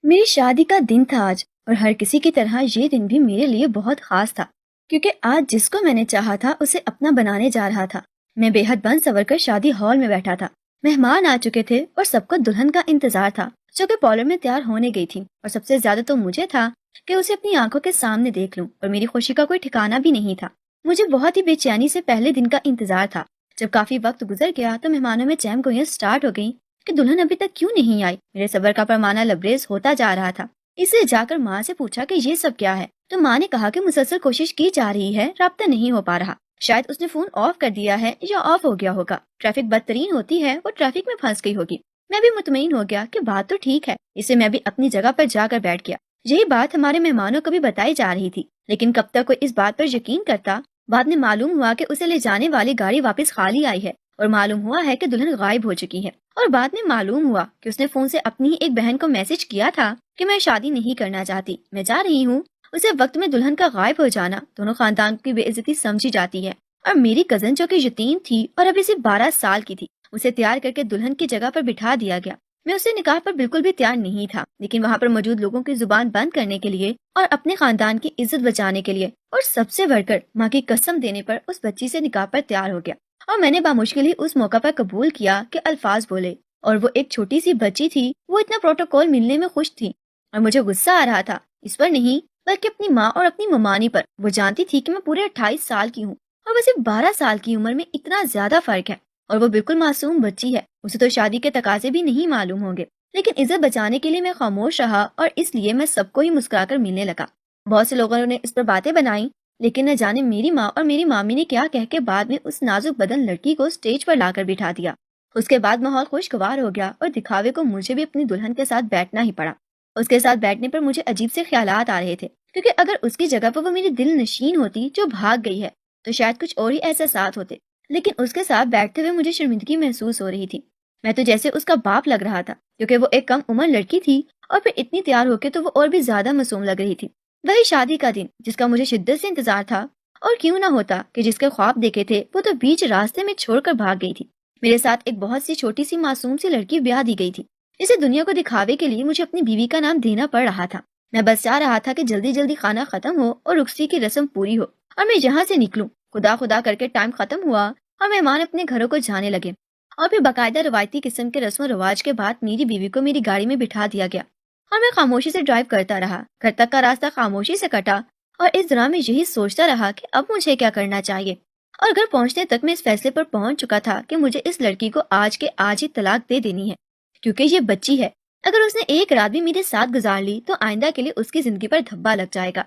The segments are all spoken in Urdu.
میری شادی کا دن تھا آج، اور ہر کسی کی طرح یہ دن بھی میرے لیے بہت خاص تھا، کیونکہ آج جس کو میں نے چاہا تھا اسے اپنا بنانے جا رہا تھا۔ میں بے حد بن سور کر شادی ہال میں بیٹھا تھا۔ مہمان آ چکے تھے اور سب کو دلہن کا انتظار تھا، جو کہ پارلر میں تیار ہونے گئی تھی، اور سب سے زیادہ تو مجھے تھا کہ اسے اپنی آنکھوں کے سامنے دیکھ لوں، اور میری خوشی کا کوئی ٹھکانا بھی نہیں تھا۔ مجھے بہت ہی بے چینی سے پہلے دن کا انتظار تھا۔ جب کافی وقت گزر گیا تو مہمانوں میں چہم گوئیاں سٹارٹ ہو گئیں کہ دلہن ابھی تک کیوں نہیں آئی۔ میرے صبر کا پیمانہ لبریز ہوتا جا رہا تھا۔ اسے جا کر ماں سے پوچھا کہ یہ سب کیا ہے، تو ماں نے کہا کہ مسلسل کوشش کی جا رہی ہے، رابطہ نہیں ہو پا رہا، شاید اس نے فون آف کر دیا ہے یا آف ہو گیا ہوگا، ٹریفک بدترین ہوتی ہے، وہ ٹریفک میں پھنس گئی ہوگی۔ میں بھی مطمئن ہو گیا کہ بات تو ٹھیک ہے، اسے میں بھی اپنی جگہ پر جا کر بیٹھ گیا۔ یہی بات ہمارے مہمانوں کو بھی بتائی جا رہی تھی، لیکن کب تک کوئی اس بات پر یقین کرتا۔ بعد میں معلوم ہوا کہ اسے لے جانے والی گاڑی واپس خالی آئی ہے، اور معلوم ہوا ہے کہ دلہن غائب ہو چکی ہے۔ اور بعد میں معلوم ہوا کہ اس نے فون سے اپنی ایک بہن کو میسج کیا تھا کہ میں شادی نہیں کرنا چاہتی، میں جا رہی ہوں۔ اسے وقت میں دلہن کا غائب ہو جانا دونوں خاندان کی بے عزتی سمجھی جاتی ہے، اور میری کزن جو کہ یتیم تھی اور ابھی صرف 12 سال کی تھی، اسے تیار کر کے دلہن کی جگہ پر بٹھا دیا گیا۔ میں اسے نکاح پر بالکل بھی تیار نہیں تھا، لیکن وہاں پر موجود لوگوں کی زبان بند کرنے کے لیے اور اپنے خاندان کی عزت بچانے کے لیے، اور سب سے بڑھ کر ماں کی قسم دینے پر اس بچی سے نکاح پر تیار ہو گیا۔ اور میں نے بامشکل ہی اس موقع پر قبول کیا کہ الفاظ بولے، اور وہ ایک چھوٹی سی بچی تھی، وہ اتنا پروٹوکول ملنے میں خوش تھی، اور مجھے غصہ آ رہا تھا اس پر نہیں بلکہ اپنی ماں اور اپنی ممانی پر۔ وہ جانتی تھی کہ میں پورے 28 سال کی ہوں، اور وہ صرف 12 سال کی عمر میں اتنا زیادہ فرق ہے، اور وہ بالکل معصوم بچی ہے، اسے تو شادی کے تقاضے بھی نہیں معلوم ہوں گے۔ لیکن عزت بچانے کے لیے میں خاموش رہا، اور اس لیے میں سب کو ہی مسکرا کر ملنے لگا۔ بہت سے لوگوں نے اس پر باتیں بنائی، لیکن نہ جانے میری ماں اور میری مامی نے کیا کہہ کے بعد میں اس نازک بدن لڑکی کو سٹیج پر لا کر بٹھا دیا۔ اس کے بعد ماحول خوشگوار ہو گیا، اور دکھاوے کو مجھے بھی اپنی دلہن کے ساتھ بیٹھنا ہی پڑا۔ اس کے ساتھ بیٹھنے پر مجھے عجیب سے خیالات آ رہے تھے، کیونکہ اگر اس کی جگہ پر وہ میری دل نشین ہوتی جو بھاگ گئی ہے تو شاید کچھ اور ہی احساسات ہوتے، لیکن اس کے ساتھ بیٹھتے ہوئے مجھے شرمندگی محسوس ہو رہی تھی۔ میں تو جیسے اس کا باپ لگ رہا تھا، کیونکہ وہ ایک کم عمر لڑکی تھی، اور پھر اتنی تیار ہو کے تو وہ اور بھی زیادہ معصوم لگ رہی تھی۔ وہی شادی کا دن جس کا مجھے شدت سے انتظار تھا، اور کیوں نہ ہوتا کہ جس کے خواب دیکھے تھے وہ تو بیچ راستے میں چھوڑ کر بھاگ گئی تھی۔ میرے ساتھ ایک بہت سی چھوٹی سی معصوم سی لڑکی بیاہ دی گئی تھی، جسے دنیا کو دکھاوے کے لیے مجھے اپنی بیوی کا نام دینا پڑ رہا تھا۔ میں بس چاہ رہا تھا کہ جلدی جلدی کھانا ختم ہو اور رخصتی کی رسم پوری ہو، اور میں یہاں سے نکلوں۔ خدا خدا کر کے ٹائم ختم ہوا، اور مہمان اپنے گھروں کو جانے لگے، اور پھر باقاعدہ روایتی قسم کے رسم و رواج کے بعد میری بیوی کو میری گاڑی میں بٹھا دیا گیا، اور میں خاموشی سے ڈرائیو کرتا رہا۔ گھر تک کا راستہ خاموشی سے کٹا، اور اس دوران میں یہی سوچتا رہا کہ اب مجھے کیا کرنا چاہیے۔ اور گھر پہنچنے تک میں اس فیصلے پر پہنچ چکا تھا کہ مجھے اس لڑکی کو آج کے آج ہی طلاق دے دینی ہے، کیونکہ یہ بچی ہے۔ اگر اس نے ایک رات بھی میرے ساتھ گزار لی تو آئندہ کے لیے اس کی زندگی پر دھبا لگ جائے گا۔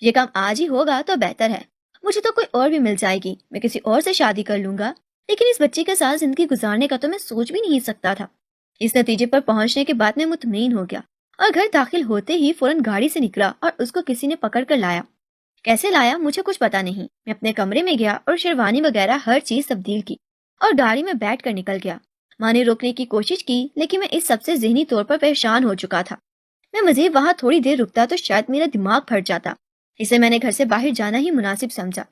یہ کام آج ہی ہوگا تو بہتر ہے، مجھے تو کوئی اور بھی مل جائے گی، میں کسی اور سے شادی کر لوں گا، لیکن اس بچی کے ساتھ زندگی گزارنے کا تو میں سوچ بھی نہیں سکتا تھا۔ اس نتیجے پر پہنچنے کے بعد میں مطمئن ہو گیا، اور گھر داخل ہوتے ہی فوراً گاڑی سے نکلا اور اس کو کسی نے پکڑ کر لایا۔ کیسے لایا مجھے کچھ پتا نہیں۔ میں اپنے کمرے میں گیا اور شیروانی وغیرہ ہر چیز تبدیل کی، اور گاڑی میں بیٹھ کر نکل گیا۔ ماں نے روکنے کی کوشش کی، لیکن میں اس سب سے ذہنی طور پر پریشان ہو چکا تھا۔ میں مزید وہاں تھوڑی دیر رکتا تو شاید میرا دماغ پھٹ جاتا، اسے میں نے گھر سے باہر جانا ہی مناسب سمجھا۔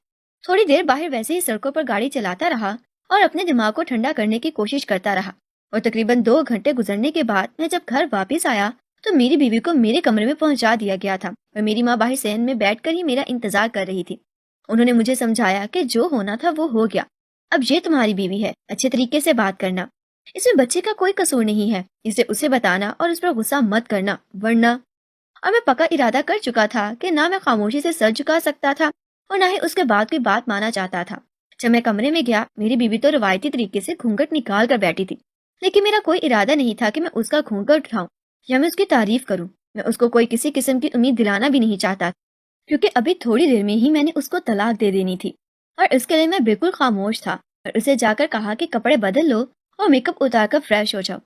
تھوڑی دیر باہر ویسے ہی سڑکوں پر گاڑی چلاتا رہا، اور اپنے دماغ کو ٹھنڈا کرنے کی کوشش کرتا رہا، اور تقریباً 2 گھنٹے گزرنے کے بعد میں جب گھر واپس آیا تو میری بیوی کو میرے کمرے میں پہنچا دیا گیا تھا، اور میری ماں باہر صحن میں بیٹھ کر ہی میرا انتظار کر رہی تھی۔ انہوں نے مجھے سمجھایا کہ جو ہونا تھا وہ ہو گیا، اب یہ تمہاری بیوی ہے، اچھے طریقے سے بات کرنا، اس میں بچے کا کوئی قصور نہیں ہے، اسے بتانا اور اس پر غصہ مت کرنا ورنہ۔ اور میں پکا ارادہ کر چکا تھا کہ نہ میں خاموشی سے سر جھکا سکتا تھا، اور نہ ہی اس کے بعد کوئی بات مانا چاہتا تھا۔ جب میں کمرے میں گیا، میری بیوی تو روایتی طریقے سے گھونگھٹ نکال کر بیٹھی تھی، لیکن میرا کوئی ارادہ نہیں تھا کہ میں اس کا گھونگھٹ اٹھاؤں یا میں اس کی تعریف کروں۔ میں اس کو کوئی کسی قسم کی امید دلانا بھی نہیں چاہتا، کیونکہ ابھی تھوڑی دیر میں ہی میں نے اس کو طلاق دے دینی تھی، اور اس کے لیے میں بالکل خاموش تھا، اور اسے جا کر کہا کہ کپڑے بدل لو اور میک اپ اتار کر فریش ہو جاؤ۔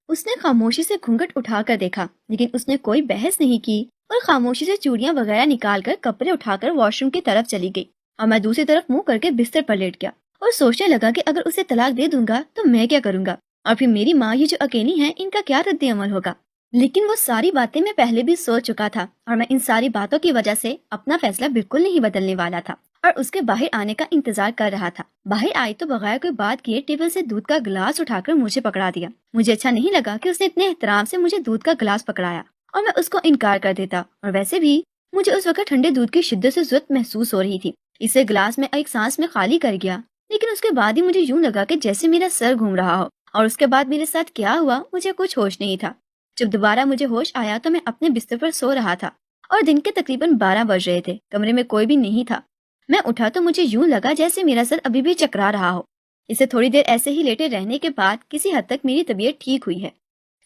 اس نے خاموشی سے گھونگھٹ اٹھا کر دیکھا، لیکن اس نے کوئی بحث نہیں کی، اور خاموشی سے چوڑیاں وغیرہ نکال کر کپڑے اٹھا کر واش روم کی طرف چلی گئی، اور میں دوسری طرف منہ کر کے بستر پر لیٹ گیا اور سوچنے لگا کہ اگر اسے طلاق دے دوں گا تو میں کیا کروں گا، اور پھر میری ماں یہ جو اکیلی ہیں ان کا کیا رد عمل ہوگا۔ لیکن وہ ساری باتیں میں پہلے بھی سوچ چکا تھا، اور میں ان ساری باتوں کی وجہ سے اپنا فیصلہ بالکل نہیں بدلنے والا تھا، اور اس کے باہر آنے کا انتظار کر رہا تھا۔ باہر آئی تو بغیر کوئی بات کیے ٹیبل سے دودھ کا گلاس اٹھا کر مجھے پکڑا دیا۔ مجھے اچھا نہیں لگا کہ اس نے اتنے احترام سے مجھے دودھ کا گلاس پکڑایا، اور میں اس کو انکار کر دیتا، اور ویسے بھی مجھے اس وقت ٹھنڈے دودھ کی شدت سے ضرورت محسوس ہو رہی تھی۔ اسے گلاس میں ایک سانس میں خالی کر گیا، لیکن اس کے بعد ہی مجھے یوں لگا کہ جیسے میرا سر گھوم رہا ہو، اور اس کے بعد میرے ساتھ کیا ہوا مجھے کچھ ہوش نہیں تھا۔ جب دوبارہ مجھے ہوش آیا تو میں اپنے بستر پر سو رہا تھا، اور دن کے تقریباً 12 بج رہے تھے، کمرے میں کوئی بھی نہیں تھا۔ میں اٹھا تو مجھے یوں لگا جیسے میرا سر ابھی بھی چکرا رہا ہو۔ اسے تھوڑی دیر ایسے ہی لیٹے رہنے کے بعد کسی حد تک میری طبیعت ٹھیک ہوئی ہے۔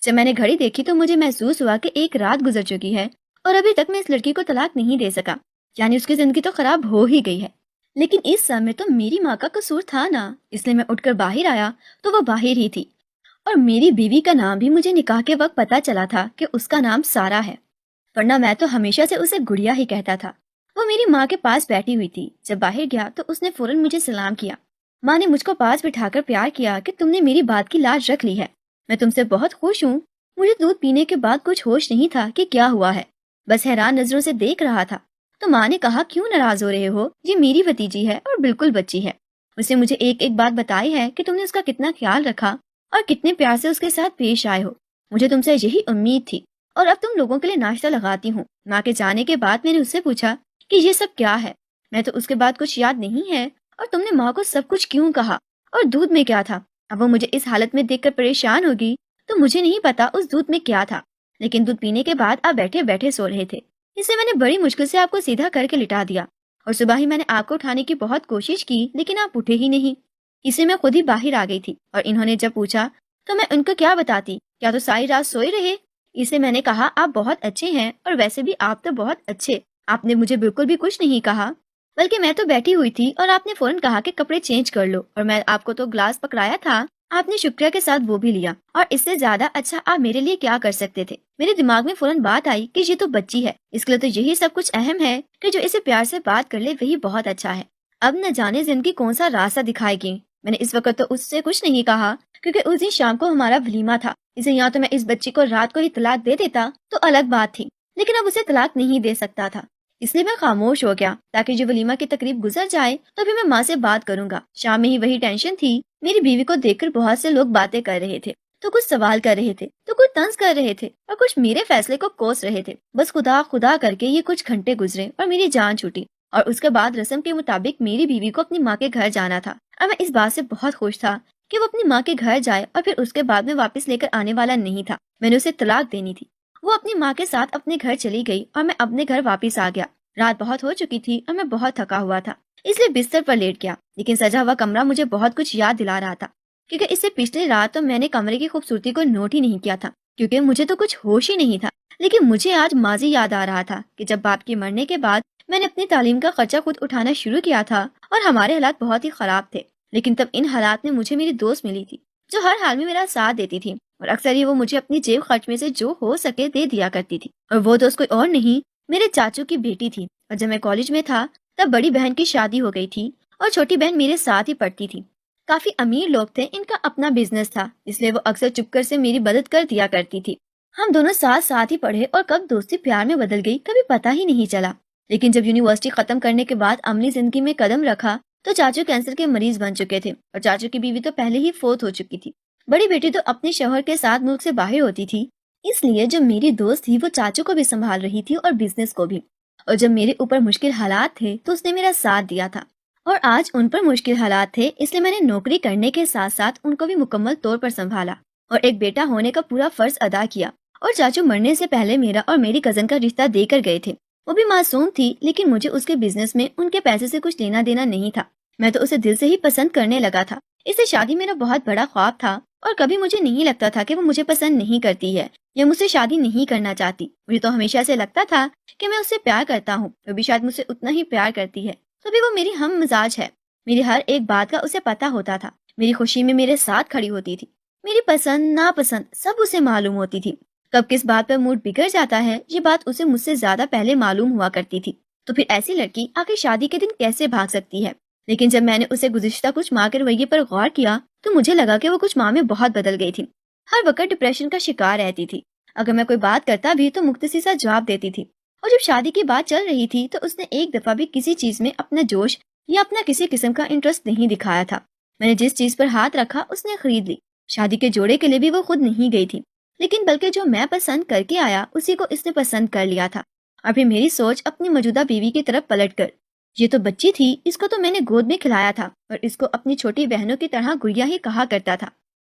جب میں نے گھڑی دیکھی تو مجھے محسوس ہوا کہ ایک رات گزر چکی ہے، اور ابھی تک میں اس لڑکی کو طلاق نہیں دے سکا، یعنی اس کی زندگی تو خراب ہو ہی گئی ہے۔ لیکن اس سب میں تو میری ماں کا قصور تھا نا، اس لیے میں اٹھ کر باہر آیا تو وہ باہر ہی تھی، اور میری بیوی کا نام بھی مجھے نکاح کے وقت پتا چلا تھا کہ اس کا نام سارا ہے، ورنہ میں تو ہمیشہ سے اسے گڑیا ہی کہتا تھا۔ وہ میری ماں کے پاس بیٹھی ہوئی تھی۔ جب باہر گیا تو اس نے فوراً مجھے سلام کیا۔ ماں نے مجھ کو پاس بٹھا کر پیار کیا کہ تم نے میری بات کی لاج رکھ لی ہے، میں تم سے بہت خوش ہوں۔ مجھے دودھ پینے کے بعد کچھ ہوش نہیں تھا کہ کیا ہوا ہے، بس حیران نظروں سے دیکھ رہا تھا۔ تو ماں نے کہا کیوں ناراض ہو رہے ہو، یہ میری بھتیجی ہے اور بالکل بچی ہے، اسے مجھے ایک ایک بات بتائی ہے کہ تم نے اس کا کتنا خیال رکھا اور کتنے پیار سے اس کے ساتھ پیش آئے ہو۔ مجھے تم سے یہی امید تھی، اور اب تم لوگوں کے لیے ناشتہ لگاتی ہوں۔ ماں کے جانے کے بعد میں نے اس سے پوچھا کہ یہ سب کیا ہے، میں تو اس کے بعد کچھ یاد نہیں ہے، اور تم نے ماں کو سب کچھ کیوں کہا، اور دودھ میں کیا تھا؟ اب وہ مجھے اس حالت میں دیکھ کر پریشان ہوگی تو مجھے نہیں پتا اس دودھ میں کیا تھا، لیکن دودھ پینے کے بعد آپ بیٹھے بیٹھے سو رہے تھے، اسے میں نے بڑی مشکل سے آپ کو سیدھا کر کے لٹا دیا، اور صبح ہی میں نے آپ کو اٹھانے کی بہت کوشش کی لیکن آپ اٹھے ہی نہیں۔ اسے میں خود ہی باہر آ گئی تھی، اور انہوں نے جب پوچھا تو میں ان کو کیا بتاتی، کیا تو ساری رات سوئے رہے؟ اسے میں نے کہا آپ بہت اچھے ہیں، اور ویسے بھی آپ تو بہت اچھے، آپ نے مجھے بالکل بھی کچھ نہیں کہا، بلکہ میں تو بیٹھی ہوئی تھی اور آپ نے فوراً کہا کہ کپڑے چینج کر لو، اور میں آپ کو تو گلاس پکڑایا تھا، آپ نے شکریہ کے ساتھ وہ بھی لیا، اور اس سے زیادہ اچھا آپ میرے لیے کیا کر سکتے تھے؟ میرے دماغ میں فوراً بات آئی کہ یہ تو بچی ہے، اس لیے تو یہی سب کچھ اہم ہے کہ جو اسے پیار سے بات کر لے وہی بہت اچھا ہے۔ اب نہ جانے زندگی کون سا راستہ دکھائے گی۔ میں نے اس وقت تو اس سے کچھ نہیں کہا، کیونکہ اس دن شام کو ہمارا ولیمہ تھا، اسے یا تو میں اس بچی کو رات کو ہی طلاق دے دیتا تو الگ بات تھی، لیکن اب اسے طلاق نہیں دے سکتا تھا، اس لیے میں خاموش ہو گیا تاکہ جو ولیمہ کی تقریب گزر جائے تو پھر میں ماں سے بات کروں گا۔ شام میں ہی وہی ٹینشن تھی، میری بیوی کو دیکھ کر بہت سے لوگ باتیں کر رہے تھے، تو کچھ سوال کر رہے تھے، تو کچھ طنز کر رہے تھے، اور کچھ میرے فیصلے کو کوس رہے تھے۔ بس خدا خدا کر کے یہ کچھ گھنٹے گزرے اور میری جان چھوٹی، اور اس کے بعد رسم کے مطابق میری بیوی کو اپنی ماں کے گھر جانا تھا، اور میں اس بات سے بہت خوش تھا کہ وہ اپنی ماں کے گھر جائے، اور پھر اس کے بعد میں واپس لے کر آنے والا نہیں تھا، میں نے اسے طلاق دینی تھی۔ وہ اپنی ماں کے ساتھ اپنے گھر چلی گئی اور میں اپنے گھر واپس آ گیا۔ رات بہت ہو چکی تھی اور میں بہت تھکا ہوا تھا، اس لیے بستر پر لیٹ گیا، لیکن سجا ہوا کمرہ مجھے بہت کچھ یاد دلا رہا تھا، کیونکہ اس سے پچھلی رات تو میں نے کمرے کی خوبصورتی کو نوٹ ہی نہیں کیا تھا، کیونکہ مجھے تو کچھ ہوش ہی نہیں تھا۔ لیکن مجھے آج ماضی یاد آ رہا تھا کہ جب باپ کے مرنے کے بعد میں نے اپنی تعلیم کا خرچہ خود اٹھانا شروع کیا تھا، اور ہمارے حالات بہت ہی خراب تھے، لیکن تب ان حالات میں مجھے میری دوست ملی تھی جو ہر حال میں میرا ساتھ دیتی تھی، اور اکثر ہی وہ مجھے اپنی جیب خرچ میں سے جو ہو سکے دے دیا کرتی تھی، اور وہ دوست کوئی اور نہیں میرے چاچو کی بیٹی تھی۔ اور جب میں کالج میں تھا تب بڑی بہن کی شادی ہو گئی تھی، اور چھوٹی بہن میرے ساتھ ہی پڑھتی تھی۔ کافی امیر لوگ تھے، ان کا اپنا بزنس تھا، اس لیے وہ اکثر چپ کر سے میری مدد کر دیا کرتی تھی۔ ہم دونوں ساتھ ساتھ ہی پڑھے، اور کب دوستی پیار میں بدل گئی کبھی پتہ ہی نہیں چلا۔ لیکن جب یونیورسٹی ختم کرنے کے بعد عملی زندگی میں قدم رکھا تو چاچو کینسر کے مریض بن چکے تھے، اور چاچو کی بیوی تو پہلے ہی فوت ہو چکی تھی۔ بڑی بیٹی تو اپنے شوہر کے ساتھ ملک سے باہر ہوتی تھی، اس لیے جو میری دوست تھی وہ چاچو کو بھی سنبھال رہی تھی اور بزنس کو بھی، اور جب میرے اوپر مشکل حالات تھے تو اس نے میرا ساتھ دیا تھا، اور آج ان پر مشکل حالات تھے، اس لیے میں نے نوکری کرنے کے ساتھ ساتھ ان کو بھی مکمل طور پر سنبھالا، اور ایک بیٹا ہونے کا پورا فرض ادا کیا۔ اور چاچو مرنے سے پہلے میرا اور میری کزن کا رشتہ دے کر گئے تھے، وہ بھی معصوم تھی، لیکن مجھے اس کے بزنس میں ان کے پیسے سے کچھ لینا دینا نہیں تھا، میں تو اسے دل سے ہی پسند کرنے لگا تھا۔ اس سے شادی میرا بہت بڑا خواب تھا، اور کبھی مجھے نہیں لگتا تھا کہ وہ مجھے پسند نہیں کرتی ہے یا مجھ سے شادی نہیں کرنا چاہتی۔ مجھے تو ہمیشہ سے لگتا تھا کہ میں اس سے پیار کرتا ہوں، وہ بھی شاید مجھ سے اتنا ہی پیار کرتی ہے، تو بھی وہ میری ہم مزاج ہے، میری ہر ایک بات کا اسے پتہ ہوتا تھا، میری خوشی میں میرے ساتھ کھڑی ہوتی تھی، میری پسند ناپسند سب اسے معلوم ہوتی تھی۔ کب کس بات پر موڈ بگڑ جاتا ہے یہ بات اسے مجھ سے زیادہ پہلے معلوم ہوا کرتی تھی، تو پھر ایسی لڑکی آخر شادی کے دن کیسے بھاگ سکتی ہے؟ لیکن جب میں نے اسے گزشتہ کچھ ماہ کے رویے پر غور کیا تو مجھے لگا کہ وہ کچھ ماہ میں بہت بدل گئی تھی، ہر وقت ڈپریشن کا شکار رہتی تھی، اگر میں کوئی بات کرتا بھی تو مختصر سا جواب دیتی تھی، اور جب شادی کی بات چل رہی تھی تو اس نے ایک دفعہ بھی کسی چیز میں اپنا جوش یا اپنا کسی قسم کا انٹرسٹ نہیں دکھایا تھا۔ میں نے جس چیز پر ہاتھ رکھا اس نے خرید لی، شادی کے جوڑے کے لیے بھی وہ خود نہیں گئی تھی، لیکن بلکہ جو میں پسند کر کے آیا اسی کو اس نے پسند کر لیا تھا۔ اور پھر میری سوچ اپنی موجودہ بیوی کی طرف پلٹ کر، یہ تو بچی تھی، اس کو تو میں نے گود میں کھلایا تھا اور اس کو اپنی چھوٹی بہنوں کی طرح گڑیا ہی کہا کرتا تھا،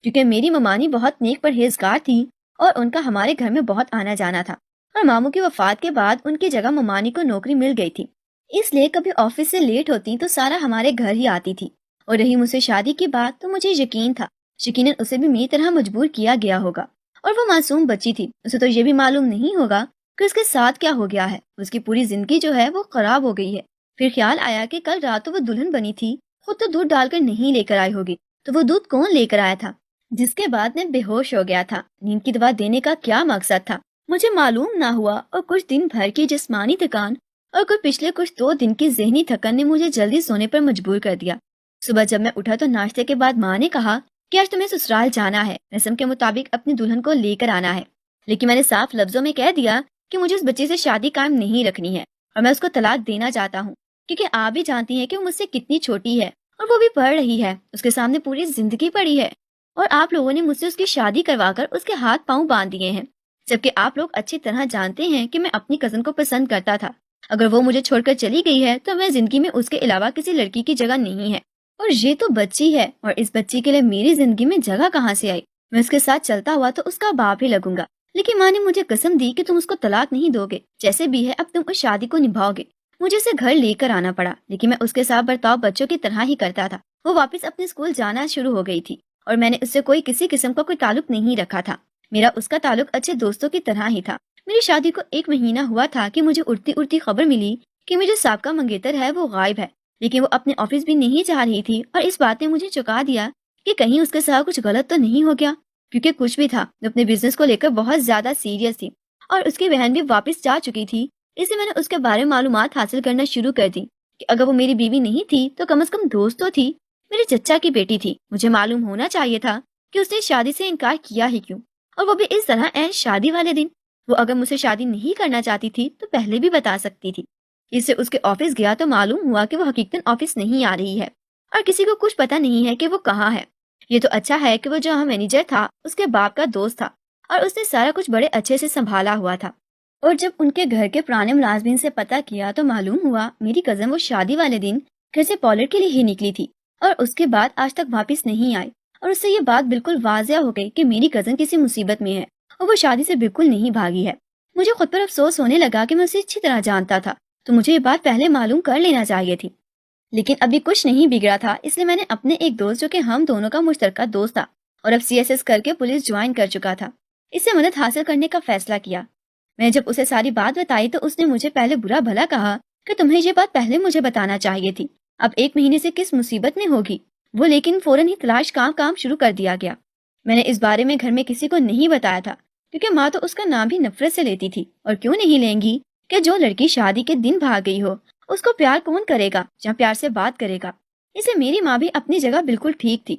کیونکہ میری ممانی بہت نیک پرہیزگار تھی اور ان کا ہمارے گھر میں بہت آنا جانا تھا، اور ماموں کی وفات کے بعد ان کی جگہ ممانی کو نوکری مل گئی تھی، اس لیے کبھی آفس سے لیٹ ہوتی تو سارا ہمارے گھر ہی آتی تھی۔ اور رہی مجھ سے شادی کی بات، تو مجھے یقین تھا یقیناً اسے بھی میری طرح مجبور کیا گیا ہوگا، اور وہ معصوم بچی تھی، اسے تو یہ بھی معلوم نہیں ہوگا کہ اس کے ساتھ کیا ہو گیا ہے، اس کی پوری زندگی جو ہے وہ خراب ہو گئی ہے۔ پھر خیال آیا کہ کل رات تو وہ دلہن بنی تھی، خود تو دودھ ڈال کر نہیں لے کر آئی ہوگی، تو وہ دودھ کون لے کر آیا تھا؟ جس کے بعد میں بے ہوش ہو گیا تھا۔ نیند کی دوا دینے کا کیا مقصد تھا مجھے معلوم نہ ہوا، اور کچھ دن بھر کی جسمانی تھکان اور پچھلے کچھ 2 دن کی ذہنی تھکن نے مجھے جلدی سونے پر مجبور کر دیا۔ صبح جب میں اٹھا تو ناشتے کے بعد ماں نے کہا کہ آج تمہیں سسرال جانا ہے، رسم کے مطابق اپنی دلہن کو لے کر آنا ہے، لیکن میں نے صاف لفظوں میں کہہ دیا کہ مجھے اس بچے سے شادی قائم نہیں رکھنی ہے، اور میں اس کو طلاق دینا چاہتا ہوں، کیونکہ آپ بھی جانتی ہیں کہ وہ مجھ سے کتنی چھوٹی ہے اور وہ بھی پڑھ رہی ہے، اس کے سامنے پوری زندگی پڑی ہے، اور آپ لوگوں نے مجھ سے اس کی شادی کروا کر اس کے ہاتھ پاؤں باندھ دیے ہیں، جبکہ آپ لوگ اچھی طرح جانتے ہیں کہ میں اپنی کزن کو پسند کرتا تھا۔ اگر وہ مجھے چھوڑ کر چلی گئی ہے تو میں زندگی میں اس کے علاوہ کسی لڑکی کی جگہ نہیں ہے، اور یہ تو بچی ہے، اور اس بچی کے لیے میری زندگی میں جگہ کہاں سے آئی؟ میں اس کے ساتھ چلتا ہوا تو اس کا باپ ہی لگوں گا، لیکن ماں نے مجھے قسم دی کہ تم اس کو طلاق نہیں دو گے، جیسے بھی ہے اب تم اس شادی کو نبھاؤ گے۔ مجھے اسے گھر لے کر آنا پڑا، لیکن میں اس کے ساتھ برتاؤ بچوں کی طرح ہی کرتا تھا۔ وہ واپس اپنے اسکول جانا شروع ہو گئی تھی، اور میں نے اس سے کسی قسم کا کوئی تعلق نہیں رکھا تھا۔ میرا اس کا تعلق اچھے دوستوں کی طرح ہی تھا۔ میری شادی کو 1 مہینہ ہوا تھا کہ مجھے اڑتی اڑتی خبر ملی کہ میری جو سابقہ منگیتر ہے وہ غائب ہے، لیکن وہ اپنے آفس بھی نہیں جا رہی تھی، اور اس بات نے مجھے چونکا دیا کہ کہیں اس کے ساتھ کچھ غلط تو نہیں ہو گیا، کیونکہ کچھ بھی تھا، وہ اپنے بزنس کو لے کر بہت زیادہ سیریس تھی، اور اس کی بہن بھی واپس جا چکی تھی، اس لیے میں نے اس کے بارے میں معلومات حاصل کرنا شروع کر دی کہ اگر وہ میری بیوی نہیں تھی تو کم از کم دوست تو تھی، میرے چچا کی بیٹی تھی۔ مجھے معلوم ہونا چاہیے تھا کہ اس نے شادی سے انکار کیا ہی کیوں، اور وہ بھی اس طرح عین شادی والے دن۔ وہ اگر مجھ سے شادی نہیں کرنا چاہتی تھی تو پہلے بھی بتا سکتی تھی۔ اس سے اس کے آفس گیا تو معلوم ہوا کہ وہ حقیقتاً آفس نہیں آ رہی ہے، اور کسی کو کچھ پتا نہیں ہے کہ وہ کہاں ہے۔ یہ تو اچھا ہے کہ وہ جو مینیجر تھا اس کے باپ کا دوست تھا، اور اس نے سارا کچھ بڑے اچھے سے سنبھالا ہوا تھا۔ اور جب ان کے گھر کے پرانے ملازمین سے پتہ کیا تو معلوم ہوا میری کزن وہ شادی والے دن گھر سے پولر کے لیے ہی نکلی تھی، اور اس کے بعد آج تک واپس نہیں آئی، اور اس سے یہ بات بالکل واضح ہو گئی کہ میری کزن کسی مصیبت میں ہے، اور وہ شادی سے بالکل نہیں بھاگی ہے۔ مجھے خود پر افسوس ہونے لگا کہ میں اسے اچھی طرح جانتا تھا، تو مجھے یہ بات پہلے معلوم کر لینا چاہیے تھی، لیکن ابھی کچھ نہیں بگڑا تھا، اس لیے میں نے اپنے ایک دوست جو کہ ہم دونوں کا مشترکہ دوست تھا اور اب CSS کر کے پولیس جوائن کر چکا تھا، اس سے مدد حاصل کرنے کا فیصلہ کیا۔ میں جب اسے ساری بات بتائی تو اس نے مجھے پہلے برا بھلا کہا کہ تمہیں یہ بات پہلے مجھے بتانا چاہیے تھی، اب 1 مہینے سے کس مصیبت میں ہوگی وہ، لیکن فوراً ہی تلاش کام شروع کر دیا گیا۔ میں نے اس بارے میں گھر میں کسی کو نہیں بتایا تھا، کیونکہ ماں تو اس کا نام بھی نفرت سے لیتی تھی، اور کیوں نہیں لیں گی کہ جو لڑکی شادی کے دن بھاگ گئی ہو اس کو پیار کون کرے گا جہاں پیار سے بات کرے گا۔ اسے میری ماں بھی اپنی جگہ بالکل ٹھیک تھی۔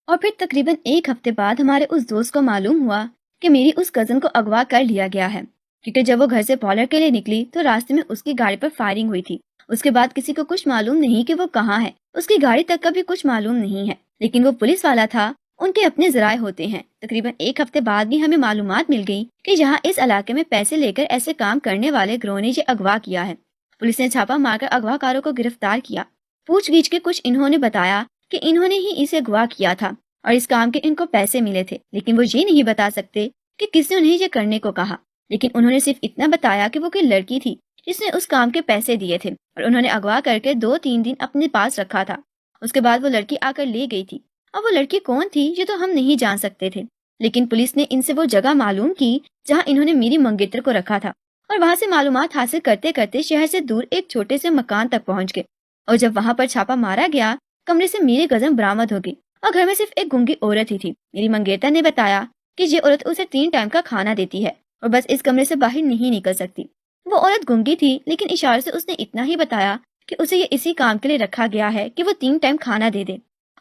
اور پھر تقریباً 1 ہفتے بعد ہمارے اس دوست کو معلوم ہوا کہ میری اس کزن کو اغوا کر لیا گیا ہے، کیونکہ جب وہ گھر سے پولر کے لیے نکلی تو راستے میں اس کی گاڑی پر فائرنگ ہوئی تھی۔ اس کے بعد کسی کو کچھ معلوم نہیں کہ وہ کہاں ہے، اس کی گاڑی تک کا بھی کچھ معلوم نہیں ہے، لیکن وہ پولیس والا تھا، ان کے اپنے ذرائع ہوتے ہیں۔ تقریباً 1 ہفتے بعد بھی ہمیں معلومات مل گئی کہ یہاں اس علاقے میں پیسے لے کر ایسے کام کرنے والے گروہ نے یہ اغوا کیا ہے۔ پولیس نے چھاپا مار کر اغوا کاروں کو گرفتار کیا۔ پوچھ گچھ کے کچھ انہوں نے بتایا کہ انہوں نے ہی اسے اغوا کیا تھا، اور اس کام کے ان کو پیسے ملے تھے، لیکن وہ یہ نہیں بتا سکتے کہ کس نے انہیں یہ کرنے کو کہا، لیکن انہوں نے صرف اتنا بتایا کہ وہ کوئی لڑکی تھی جس نے اس کام کے پیسے دیے تھے، اور انہوں نے اغوا کر کے 2-3 دن اپنے پاس رکھا تھا۔ اس کے بعد وہ لڑکی آ کر لے گئی تھی، اور وہ لڑکی کون تھی یہ تو ہم نہیں جان سکتے تھے، لیکن پولیس نے ان سے وہ جگہ معلوم کی جہاں انہوں نے میری منگیتر کو رکھا تھا، اور وہاں سے معلومات حاصل کرتے کرتے شہر سے دور ایک چھوٹے سے مکان تک پہنچ گئے، اور جب وہاں پر چھاپا مارا گیا کمرے سے میری کزن برآمد ہو گئی، اور گھر میں صرف ایک گنگی عورت ہی تھی۔ میری منگیتر نے بتایا کہ یہ عورت اسے 3 ٹائم کا کھانا دیتی ہے اور بس اس کمرے سے باہر نہیں نکل سکتی۔ وہ عورت گنگی تھی، لیکن اشارے سے اس نے اتنا ہی بتایا کہ اسے یہ اسی کام کے لیے رکھا گیا ہے کہ وہ 3 ٹائم کھانا دے دے،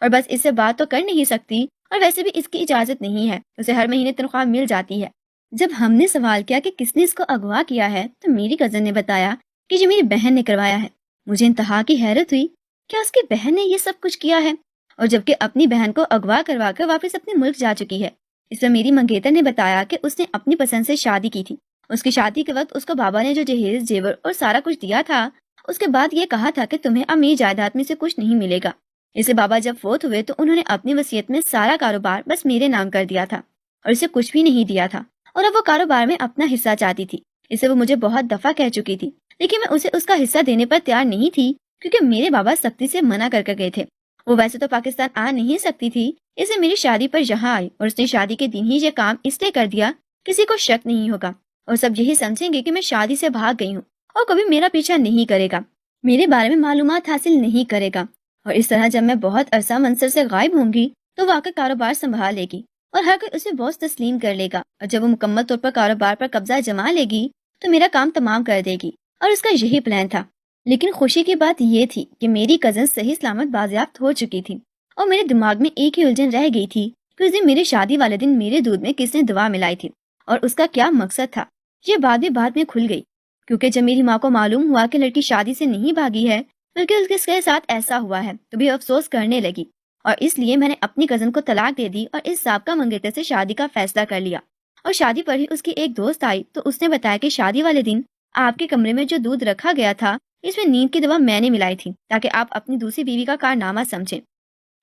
اور بس اس سے بات تو کر نہیں سکتی، اور ویسے بھی اس کی اجازت نہیں ہے، اسے ہر مہینے تنخواہ مل جاتی ہے۔ جب ہم نے سوال کیا کہ کس نے اس کو اغوا کیا ہے تو میری کزن نے بتایا کہ یہ میری بہن نے کروایا ہے۔ مجھے انتہا کی حیرت ہوئی، کیا اس کی بہن نے یہ سب کچھ کیا ہے، اور جبکہ اپنی بہن کو اغوا کروا کر واپس اپنے ملک جا چکی ہے۔ اس پر میری منگیتر نے بتایا کہ اس نے اپنی پسند سے شادی کی تھی۔ اس کی شادی کے وقت اس کو بابا نے جو جہیز زیور اور سارا کچھ دیا تھا، اس کے بعد یہ کہا تھا کہ تمہیں اب میری جائیداد میں سے کچھ نہیں ملے گا۔ اسے بابا جب فوت ہوئے تو انہوں نے اپنی وصیت میں سارا کاروبار بس میرے نام کر دیا تھا اور اسے کچھ بھی نہیں دیا تھا، اور اب وہ کاروبار میں اپنا حصہ چاہتی تھی۔ اسے وہ مجھے بہت دفعہ کہہ چکی تھی، لیکن میں اسے اس کا حصہ دینے پر تیار نہیں تھی کیونکہ میرے بابا سختی سے منع کر گئے تھے۔ وہ ویسے تو پاکستان آ نہیں سکتی تھی، اسے میری شادی پر یہاں آئی اور اس نے شادی کے دن ہی یہ کام اس لیے کر دیا کسی کو شک نہیں ہوگا اور سب یہی سمجھیں گے کہ میں شادی سے بھاگ گئی ہوں اور کبھی میرا پیچھا نہیں کرے گا، میرے بارے میں معلومات حاصل نہیں کرے گا، اور اس طرح جب میں بہت عرصہ منصر سے غائب ہوں گی تو واقع کاروبار سنبھال لے گی اور ہر کوئی اسے بوس تسلیم کر لے گا، اور جب وہ مکمل طور پر کاروبار پر قبضہ جما لے گی تو میرا کام تمام کر دے گی، اور اس کا یہی پلان تھا۔ لیکن خوشی کی بات یہ تھی کہ میری کزن صحیح سلامت بازیافت ہو چکی تھی، اور میرے دماغ میں ایک ہی الجھن رہ گئی تھی کہ اس دن میری شادی والے دن میرے دودھ میں کس نے دوا ملائی تھی اور اس کا کیا مقصد تھا۔ یہ بات بھی بعد میں کھل گئی، کیونکہ جب میری ماں کو معلوم ہوا کہ لڑکی شادی سے نہیں بھاگی ہے بلکہ اس کے ساتھ ایسا ہوا ہے تو بھی افسوس کرنے لگی، اور اس لیے میں نے اپنی کزن کو طلاق دے دی اور اس سابقہ منگیتر سے شادی کا فیصلہ کر لیا۔ اور شادی پر ہی اس کی ایک دوست آئی تو اس نے بتایا کہ شادی والے دن آپ کے کمرے میں جو دودھ رکھا گیا تھا اس میں نیند کی دوا میں نے ملائی تھی تاکہ آپ اپنی دوسری بیوی کا کارنامہ سمجھیں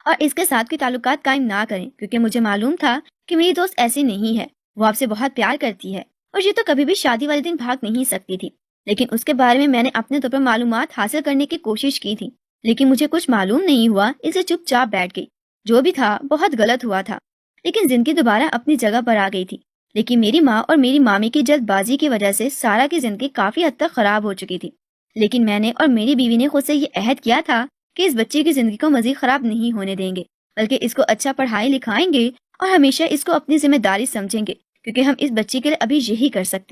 اور اس کے ساتھ کوئی تعلقات قائم نہ کریں، کیونکہ مجھے معلوم تھا کہ میری دوست ایسی نہیں ہے، وہ آپ سے بہت پیار کرتی ہے اور یہ تو کبھی بھی شادی والے دن بھاگ نہیں سکتی تھی۔ لیکن اس کے بارے میں نے اپنے طور پر معلومات حاصل کرنے کی کوشش کی تھی، لیکن مجھے کچھ معلوم نہیں ہوا، اسے چپ چاپ بیٹھ گئی۔ جو بھی تھا بہت غلط ہوا تھا، لیکن زندگی دوبارہ اپنی جگہ پر آ گئی تھی۔ لیکن میری ماں اور میری مامی کی جلد بازی کی وجہ سے سارا کی زندگی کافی حد تک خراب ہو چکی تھی، لیکن میں نے اور میری بیوی نے خود سے یہ عہد کیا تھا کہ اس بچے کی زندگی کو مزید خراب نہیں ہونے دیں گے، بلکہ اس کو اچھا پڑھائی لکھائیں گے اور ہمیشہ اس کو اپنی ذمہ داری سمجھیں گے، کیونکہ ہم اس بچے کے لیے ابھی یہی کر سکتے